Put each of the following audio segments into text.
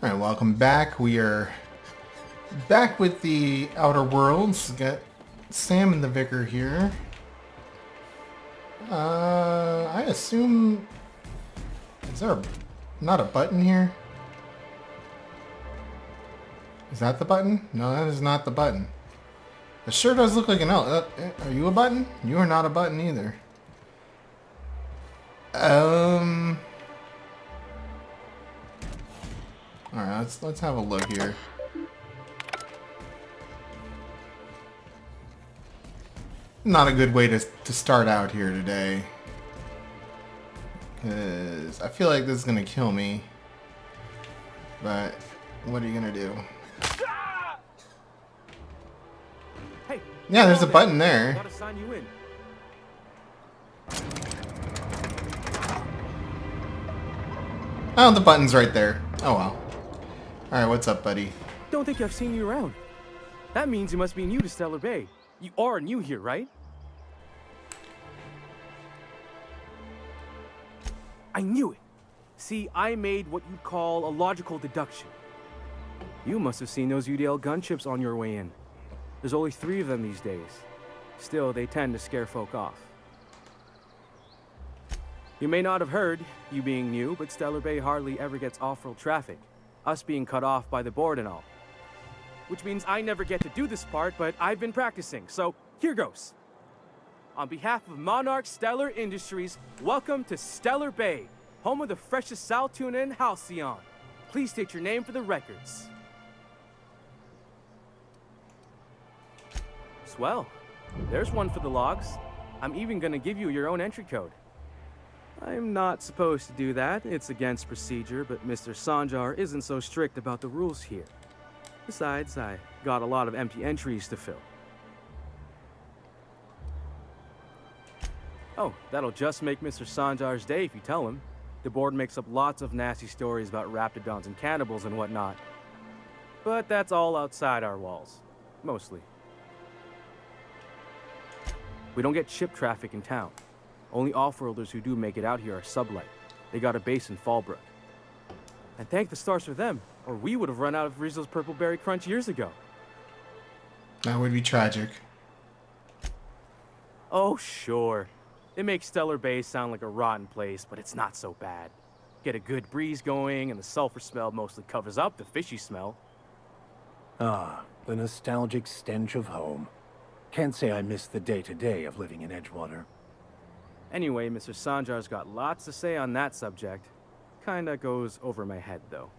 Alright, welcome back. We are back with the Outer Worlds. Got Sam and the Vicar here. I assume... Is there not a button here? Is that the button? No, that is not the button. It sure does look like an L. Are you a button? You are not a button either. Alright, let's have a look here. Not a good way to start out here today. Because I feel like this is going to kill me. But what are you going to do? Hey, yeah, there's a button there. Gotta sign you in. Oh, the button's right there. Oh well. Alright, what's up, buddy? Don't think I've seen you around. That means you must be new to Stellar Bay. You are new here, right? I knew it. See, I made what you'd call a logical deduction. You must have seen those UDL gunships on your way in. There's only 3 of them these days. Still, they tend to scare folk off. You may not have heard, you being new, but Stellar Bay hardly ever gets off-road traffic. Us being cut off by the board and all. Which means I never get to do this part, but I've been practicing, so here goes. On behalf of Monarch Stellar Industries, welcome to Stellar Bay, home of the freshest sal tuna in Halcyon. Please state your name for the records. Swell. There's one for the logs. I'm even gonna give you your own entry code. I'm not supposed to do that. It's against procedure, but Mr. Sanjar isn't so strict about the rules here. Besides, I got a lot of empty entries to fill. Oh, that'll just make Mr. Sanjar's day if you tell him. The board makes up lots of nasty stories about raptidons and cannibals and whatnot. But that's all outside our walls. Mostly. We don't get ship traffic in town. Only off-worlders who do make it out here are Sublight. They got a base in Fallbrook. And thank the stars for them, or we would have run out of Rizzo's Purple Berry Crunch years ago. That would be tragic. Oh, sure. It makes Stellar Bay sound like a rotten place, but it's not so bad. Get a good breeze going, and the sulfur smell mostly covers up the fishy smell. Ah, the nostalgic stench of home. Can't say I miss the day-to-day of living in Edgewater. Anyway, Mr. Sanjar's got lots to say on that subject. Kinda goes over my head, though.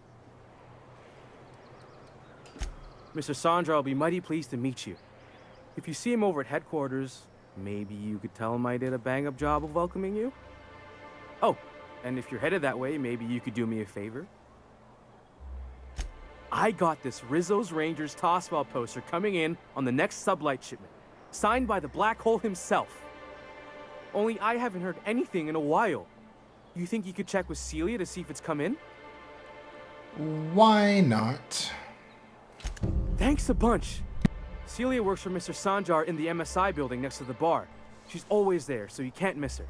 Mr. Sanjar will be mighty pleased to meet you. If you see him over at headquarters, maybe you could tell him I did a bang-up job of welcoming you? Oh, and if you're headed that way, maybe you could do me a favor? I got this Rizzo's Rangers Tossball poster coming in on the next Sublight shipment, signed by the Black Hole himself. Only I haven't heard anything in a while. You think you could check with Celia to see if it's come in? Why not? Thanks a bunch. Celia works for Mr. Sanjar in the MSI building next to the bar. She's always there, so you can't miss her.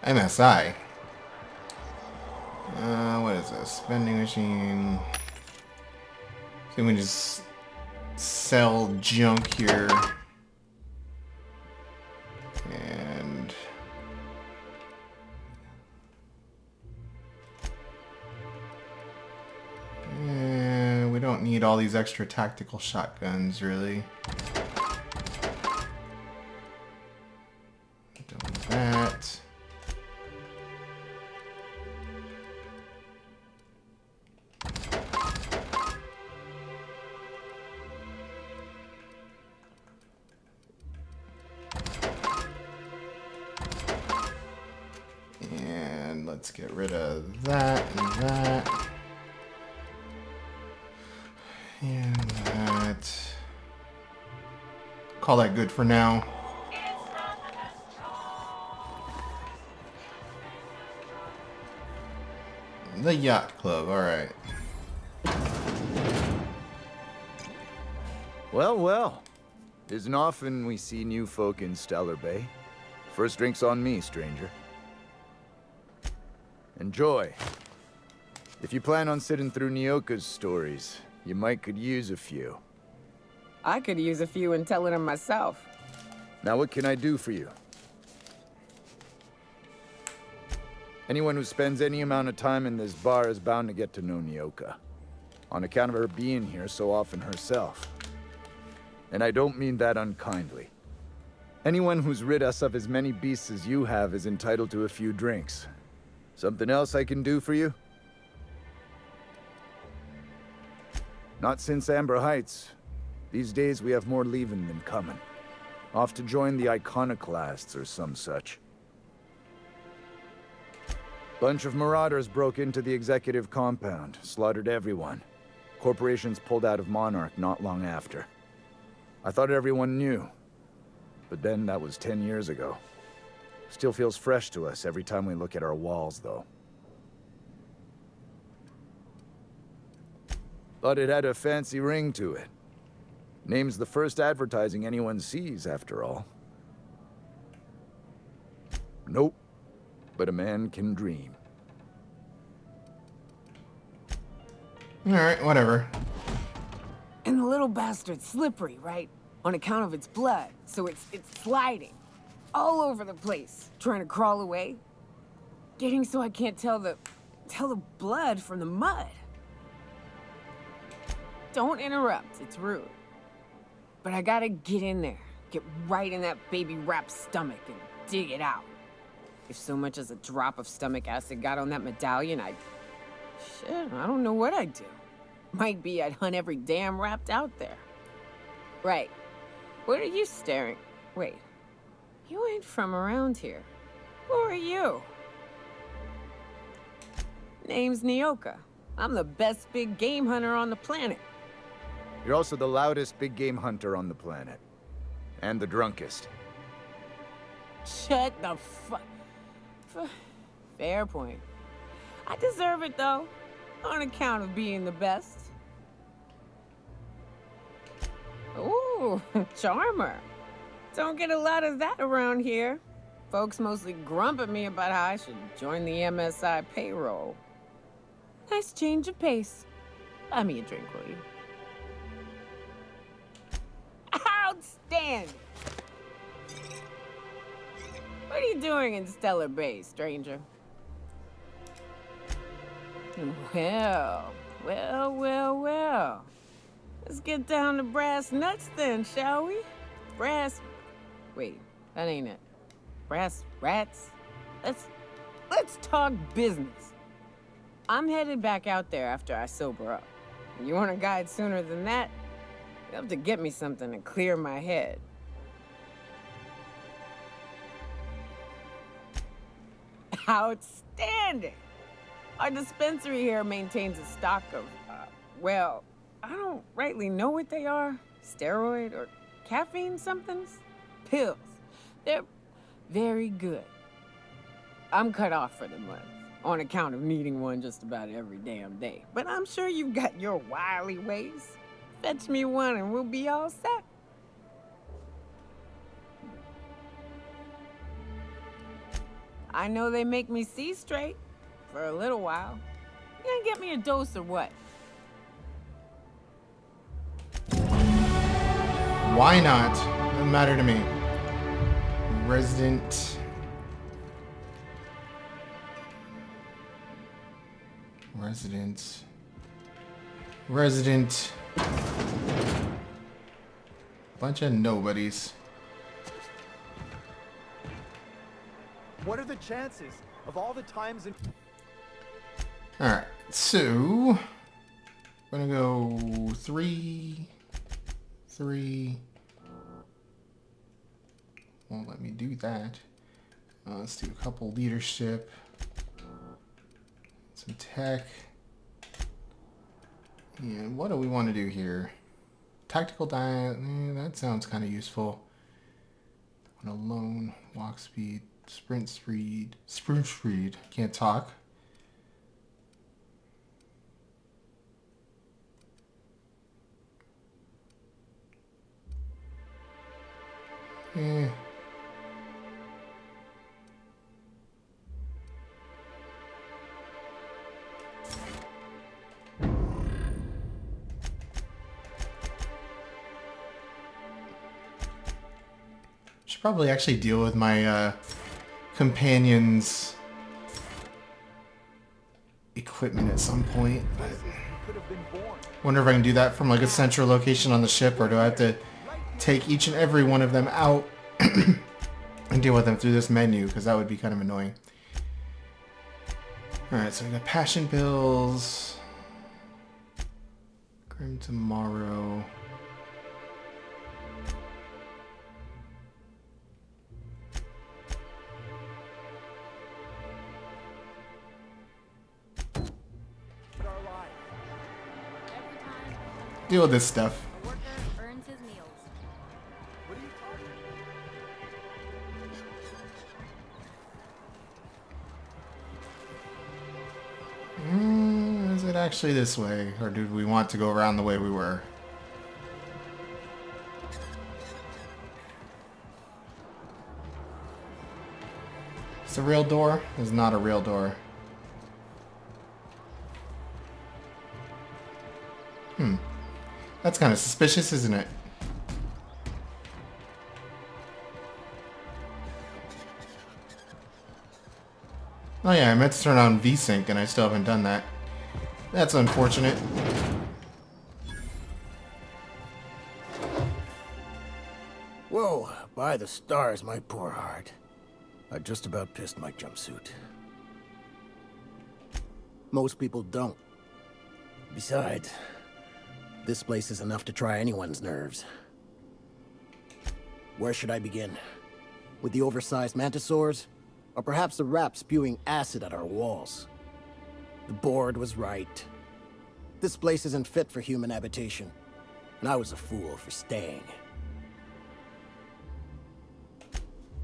MSI. What is this? Vending machine. So we just sell junk here. And we don't need all these extra tactical shotguns, really. Doing that. And let's get rid of that and that. And that. Call that good for now. The Yacht Club, alright. Well, well. Isn't often we see new folk in Stellar Bay. First drink's on me, stranger. Enjoy. If you plan on sitting through Nyoka's stories, you might could use a few. I could use a few and telling them myself. Now what can I do for you? Anyone who spends any amount of time in this bar is bound to get to know Nyoka, on account of her being here so often herself. And I don't mean that unkindly. Anyone who's rid us of as many beasts as you have is entitled to a few drinks. Something else I can do for you? Not since Amber Heights. These days we have more leaving than coming. Off to join the Iconoclasts or some such. Bunch of marauders broke into the executive compound, slaughtered everyone. Corporations pulled out of Monarch not long after. I thought everyone knew. But then that was 10 years ago. Still feels fresh to us every time we look at our walls, though. Thought it had a fancy ring to it. Name's the first advertising anyone sees, after all. Nope. But a man can dream. Alright, whatever. And the little bastard's slippery, right? On account of its blood, so it's sliding. All over the place, trying to crawl away. Getting so I can't tell the blood from the mud. Don't interrupt, it's rude. But I gotta get in there, get right in that baby rap's stomach and dig it out. If so much as a drop of stomach acid got on that medallion, shit, I don't know what I'd do. Might be I'd hunt every damn Rapt out there. Right. What are you staring? Wait. You ain't from around here. Who are you? Name's Nyoka. I'm the best big game hunter on the planet. You're also the loudest big game hunter on the planet. And the drunkest. Shut the fuck. Fair point. I deserve it, though. On account of being the best. Ooh, charmer. Don't get a lot of that around here. Folks mostly grump at me about how I should join the MSI payroll. Nice change of pace. Buy me a drink, will you? Outstanding! What are you doing in Stellar Bay, stranger? Well. Let's get down to brass nuts then, shall we? Wait, that ain't it. Brass rats? Let's talk business. I'm headed back out there after I sober up. You want a guide sooner than that? You'll have to get me something to clear my head. Outstanding! Our dispensary here maintains a stock of, well, I don't rightly know what they are. Steroid or caffeine somethings? Pills. They're very good. I'm cut off for the month, on account of needing one just about every damn day. But I'm sure you've got your wily ways. Fetch me one and we'll be all set. I know they make me see straight for a little while. You gonna get me a dose or what? Why not? Doesn't matter to me. Resident. Bunch of nobodies. What are the chances of all the times in... Alright, so I'm gonna go 3. Won't let me do that. Let's do a couple leadership. Some tech. And what do we want to do here? Tactical diet, that sounds kind of useful. Want a lone, walk speed, sprint speed, can't talk. should probably actually deal with my companions' equipment at some point. But wonder if I can do that from like a central location on the ship, or do I have to take each and every one of them out and deal with them through this menu? Because that would be kind of annoying. Alright, so we got passion pills. Grim tomorrow. Deal with this stuff. A worker earns his meals. What are you talking? Is it actually this way? Or do we want to go around the way we were? It's a real door? It's not a real door. That's kind of suspicious, isn't it? Oh yeah, I meant to turn on VSync and I still haven't done that. That's unfortunate. Whoa, by the stars, my poor heart. I just about pissed my jumpsuit. Most people don't. Besides, this place is enough to try anyone's nerves. Where should I begin? With the oversized mantisaurs? Or perhaps the rap spewing acid at our walls? The board was right. This place isn't fit for human habitation, and I was a fool for staying.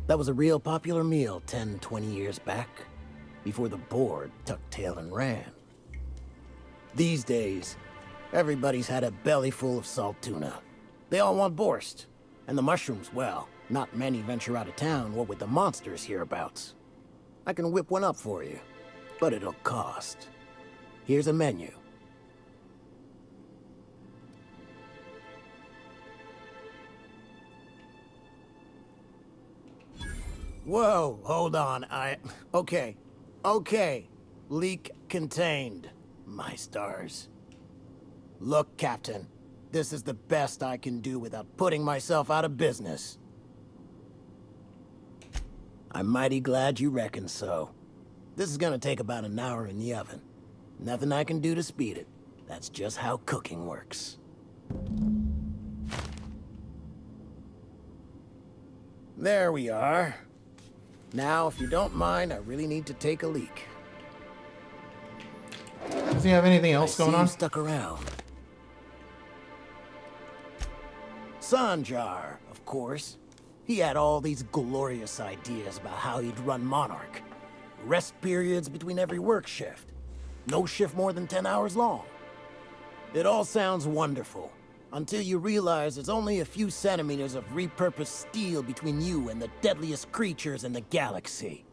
That was a real popular meal 10, 20 years back, before the board tucked tail and ran. These days, everybody's had a belly full of salt tuna. They all want borscht. And the mushrooms, well, not many venture out of town, what with the monsters hereabouts. I can whip one up for you, but it'll cost. Here's a menu. Whoa, hold on, Okay. Leak contained. My stars. Look, Captain. This is the best I can do without putting myself out of business. I'm mighty glad you reckon so. This is gonna take about an hour in the oven. Nothing I can do to speed it. That's just how cooking works. There we are. Now, if you don't mind, I really need to take a leak. Does he have anything else going on? Stuck around. Sanjar, of course. He had all these glorious ideas about how he'd run Monarch. Rest periods between every work shift. No shift more than 10 hours long. It all sounds wonderful, until you realize there's only a few centimeters of repurposed steel between you and the deadliest creatures in the galaxy.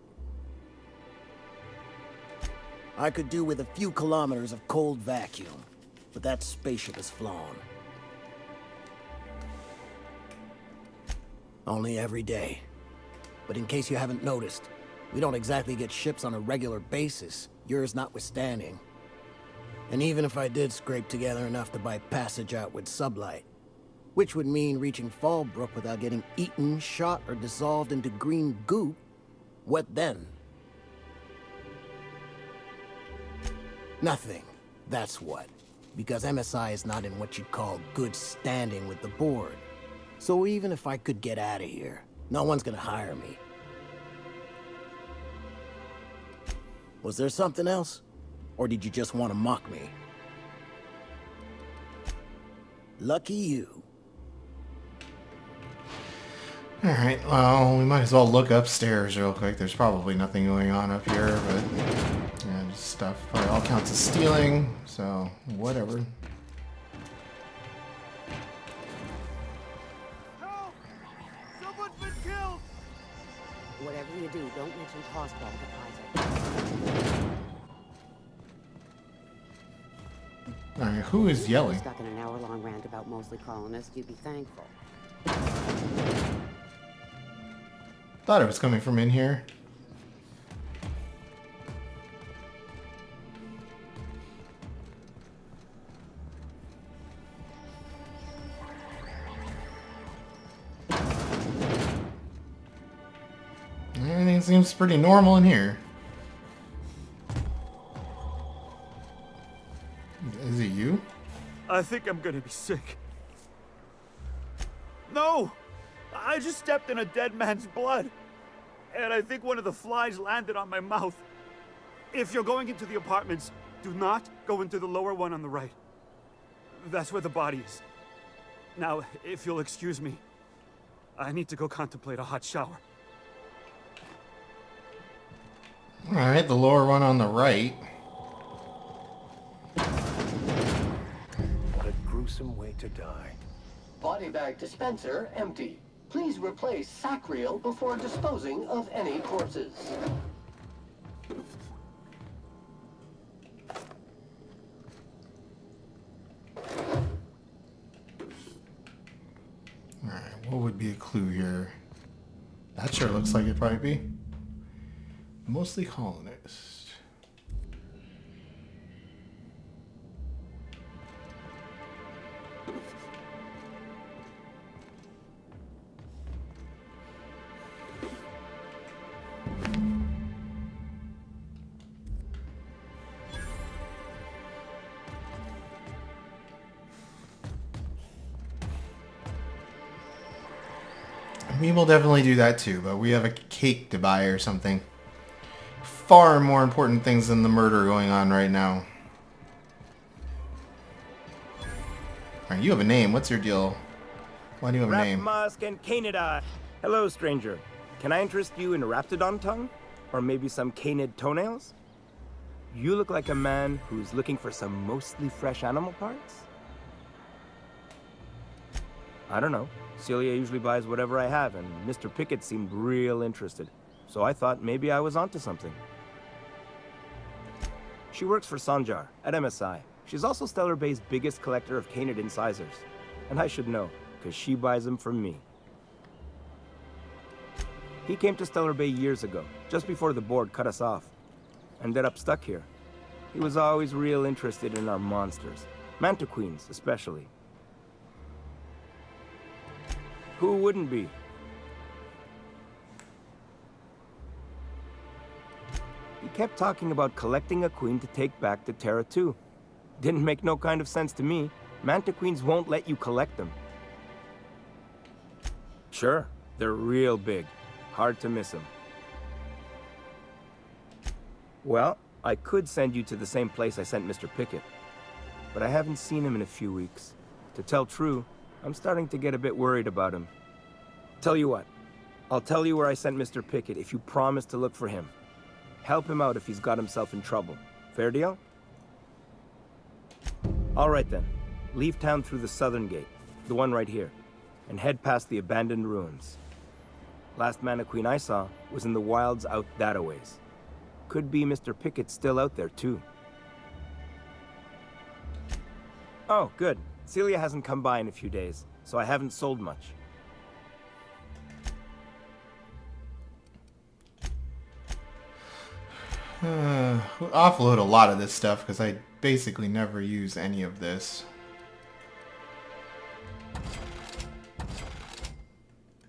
I could do with a few kilometers of cold vacuum, but that spaceship is flown. Only every day. But in case you haven't noticed, we don't exactly get ships on a regular basis, yours notwithstanding. And even if I did scrape together enough to buy passage out with sublight, which would mean reaching Fallbrook without getting eaten, shot, or dissolved into green goop, what then? Nothing. That's what. Because MSI is not in what you'd call good standing with the board. So even if I could get out of here, no one's gonna hire me. Was there something else? Or did you just want to mock me? Lucky you. Alright, well, we might as well look upstairs real quick. There's probably nothing going on up here, but yeah, just stuff. Probably all counts as stealing, so whatever. Help! Someone's been killed! Whatever you do, don't mention Tossball to Kaiser. Alright, who is yelling? Stuck in an hour-long rant about mostly colonists, you'd be thankful. Thought it was coming from in here. Everything seems pretty normal in here. Is it you? I think I'm gonna be sick. No! I just stepped in a dead man's blood. And I think one of the flies landed on my mouth. If you're going into the apartments, do not go into the lower one on the right. That's where the body is. Now, if you'll excuse me, I need to go contemplate a hot shower. Alright, the lower one on the right. What a gruesome way to die. Body bag dispenser empty. Please replace sack reel before disposing of any corpses. Alright, what would be a clue here? That sure looks like it'd probably be. Mostly colonists. We will definitely do that too, but we have a cake to buy or something. Far more important things than the murder going on right now. Alright, you have a name. What's your deal? Why do you have a name? Musk and Canid. Hello, stranger. Can I interest you in Raptidon tongue? Or maybe some canid toenails? You look like a man who's looking for some mostly fresh animal parts? I don't know. Celia usually buys whatever I have, and Mr. Pickett seemed real interested. So I thought maybe I was onto something. She works for Sanjar at MSI. She's also Stellar Bay's biggest collector of canid incisors. And I should know, because she buys them from me. He came to Stellar Bay years ago, just before the board cut us off. Ended up stuck here. He was always real interested in our monsters. Mantiqueens, especially. Who wouldn't be? He kept talking about collecting a queen to take back to Terra 2. Didn't make no kind of sense to me. Mantiqueens won't let you collect them. Sure, they're real big. Hard to miss them. Well, I could send you to the same place I sent Mr. Pickett. But I haven't seen him in a few weeks. To tell true, I'm starting to get a bit worried about him. Tell you what, I'll tell you where I sent Mr. Pickett if you promise to look for him. Help him out if he's got himself in trouble. Fair deal? All right then. Leave town through the southern gate, the one right here, and head past the abandoned ruins. Last Mantiqueen I saw was in the wilds out that-a-ways. Could be Mr. Pickett still out there too. Oh, good. Celia hasn't come by in a few days, so I haven't sold much. We'll offload a lot of this stuff because I basically never use any of this.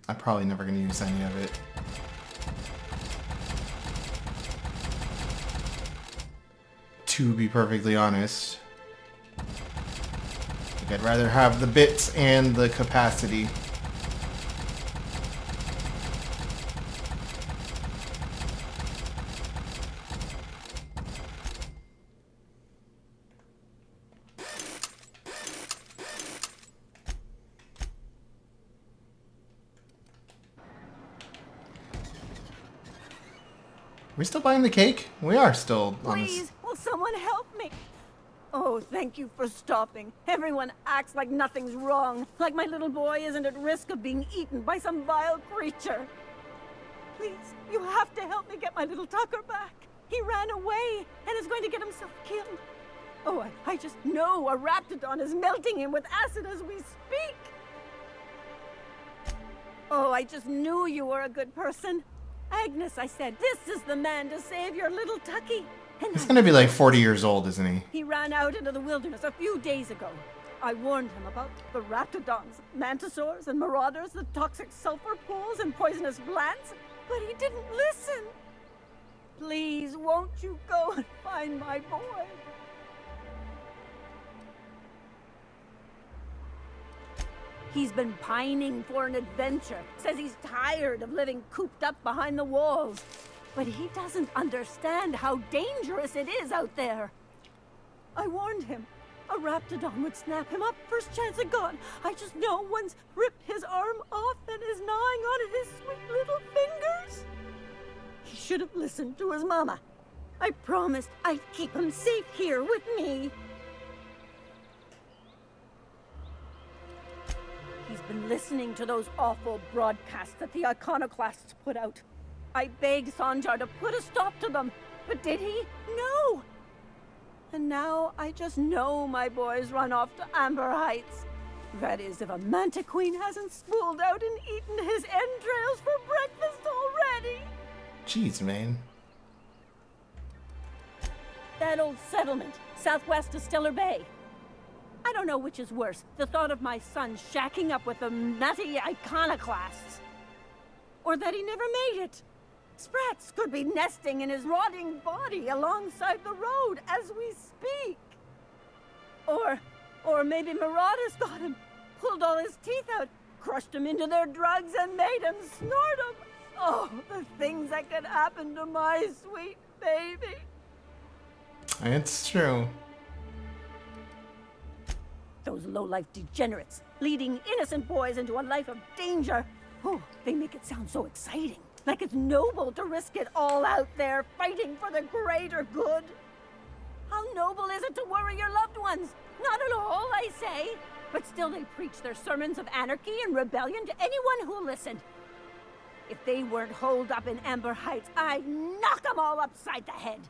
I'm probably never going to use any of it. To be perfectly honest. I think I'd rather have the bits and the capacity. Are we still buying the cake? We are still on this. Please, will someone help me? Oh, thank you for stopping. Everyone acts like nothing's wrong, like my little boy isn't at risk of being eaten by some vile creature. Please, you have to help me get my little Tucker back. He ran away and is going to get himself killed. Oh, I just know a Raptidon is melting him with acid as we speak. Oh, I just knew you were a good person. Agnes, I said, this is the man to save your little Tucky. And He's gonna be like 40 years old, isn't he? he ran out into the wilderness a few days ago. I warned him about the raptidons, mantisaurs, and marauders, the toxic sulfur pools, and poisonous plants, but he didn't listen. Please, won't you go and find my boy? He's been pining for an adventure. Says he's tired of living cooped up behind the walls. But he doesn't understand how dangerous it is out there. I warned him. A raptidon would snap him up first chance it got. I just know one's ripped his arm off and is gnawing on his sweet little fingers. He should have listened to his mama. I promised I'd keep him safe here with me. He's been listening to those awful broadcasts that the iconoclasts put out. I begged Sanjar to put a stop to them, but did he? No! And now I just know my boy's run off to Amber Heights. That is, if a Manta Queen hasn't spooled out and eaten his entrails for breakfast already. Jeez, man. That old settlement, southwest of Stellar Bay. I don't know which is worse, the thought of my son shacking up with the nutty iconoclasts, or that he never made it. Sprats could be nesting in his rotting body alongside the road as we speak. Or maybe marauders got him, pulled all his teeth out, crushed him into their drugs and made him snort them. Oh, the things that could happen to my sweet baby. It's true. Those low-life degenerates, leading innocent boys into a life of danger. Oh, they make it sound so exciting. Like it's noble to risk it all out there, fighting for the greater good. How noble is it to worry your loved ones? Not at all, I say. But still they preach their sermons of anarchy and rebellion to anyone who listened. If they weren't holed up in Amber Heights, I'd knock them all upside the head.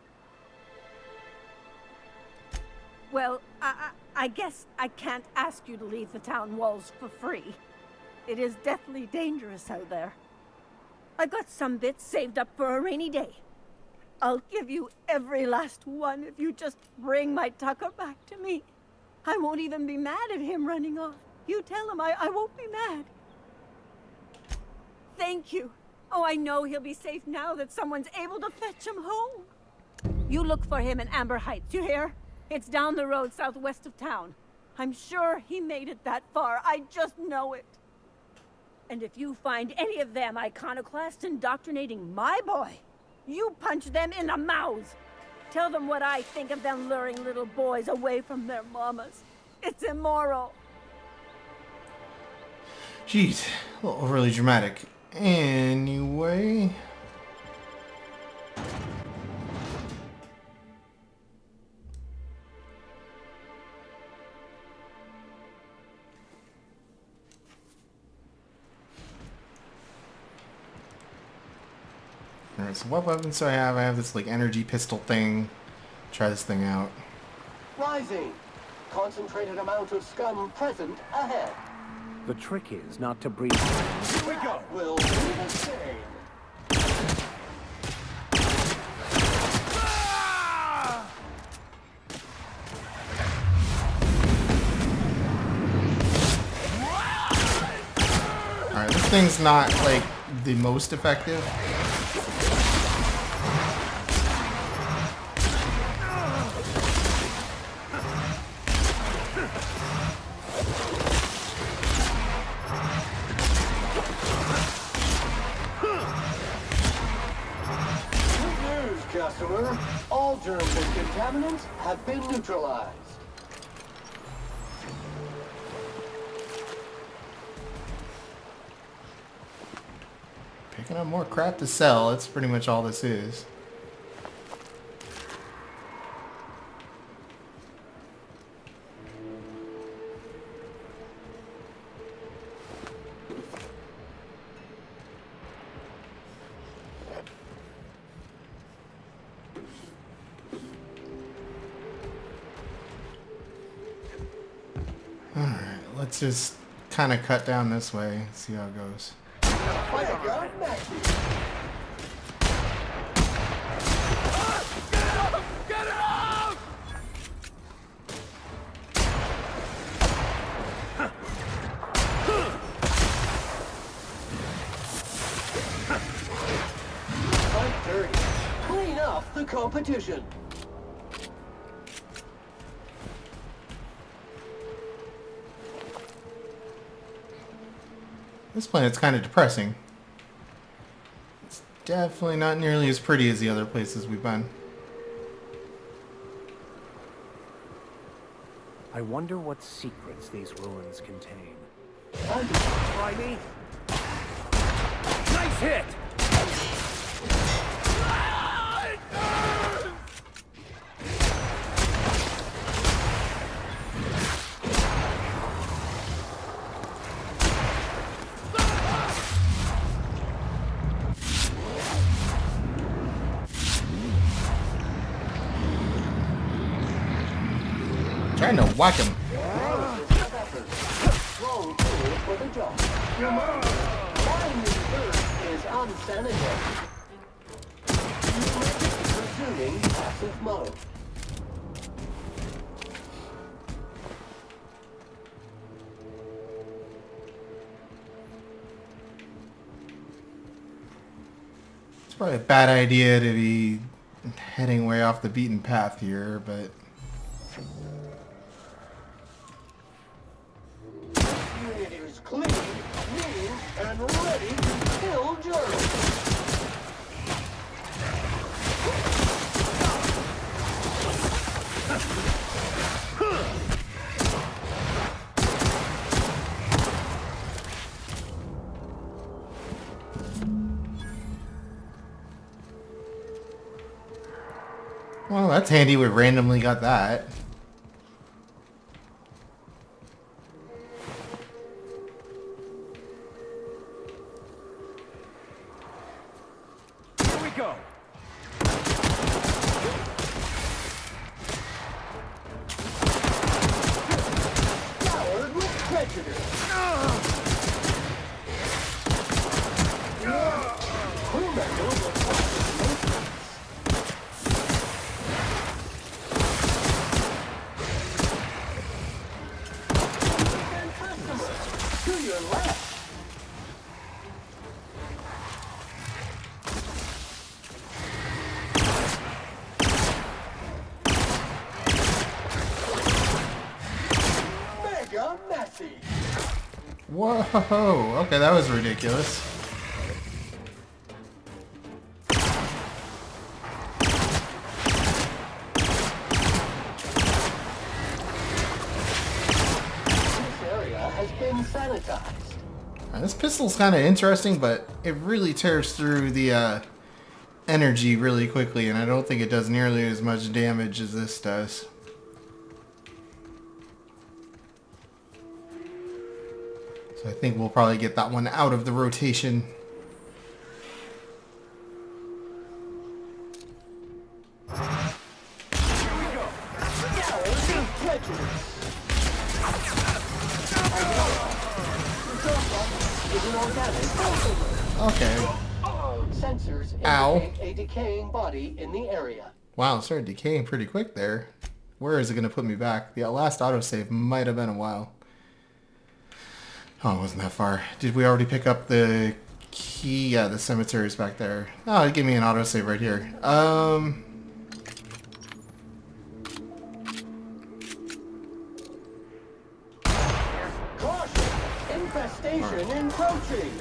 Well, I guess I can't ask you to leave the town walls for free. It is deathly dangerous out there. I've got some bits saved up for a rainy day. I'll give you every last one if you just bring my Tucker back to me. I won't even be mad at him running off. You tell him I won't be mad. Thank you. Oh, I know he'll be safe now that someone's able to fetch him home. You look for him in Amber Heights, you hear? It's down the road southwest of town. I'm sure he made it that far. I just know it. And if you find any of them iconoclasts indoctrinating my boy, you punch them in the mouths. Tell them what I think of them luring little boys away from their mamas. It's immoral. Jeez, a little overly dramatic. Anyway. Alright, so what weapons do I have? I have this like energy pistol thing. Try this thing out. Rising. Concentrated amount of scum present ahead. The trick is not to breathe. Here we go. We'll do the same. Alright, this thing's not like the most effective. Customer, all germs and contaminants have been neutralized. Picking up more crap to sell, that's pretty much all this is. Alright, let's just kind of cut down this way, see how it goes. Mega Messy. Get it out! Fight dirty. Clean up the competition. This planet's kind of depressing. It's definitely not nearly as pretty as the other places we've been. I wonder what secrets these ruins contain. Try me. Nice hit! Trying to whack him. Strong tool for the job. Reminder, flying in Earth is unsanitary. Resuming passive mode. It's probably a bad idea to be heading way off the beaten path here, but Unit is clean, mean, and ready to kill Journal. well, that's handy. We randomly got that. Here we go. Powered with prejudice. Crew member requesting maintenance. And customer, to your left. Mega Messy. Whoa! Okay, that was ridiculous. This area has been sanitized. This pistol's kind of interesting, but it really tears through the energy really quickly, and I don't think it does nearly as much damage as this does. So I think we'll probably get that one out of the rotation. Okay. Sensors Ow. indicate a decaying body in the area. Wow, it started decaying pretty quick there. Where is it going to put me back? The last autosave might have been a while. Oh, it wasn't that far. Did we already pick up the key? Yeah, the cemetery's back there. Oh, it gave me an autosave right here. Caution! Infestation encroaching!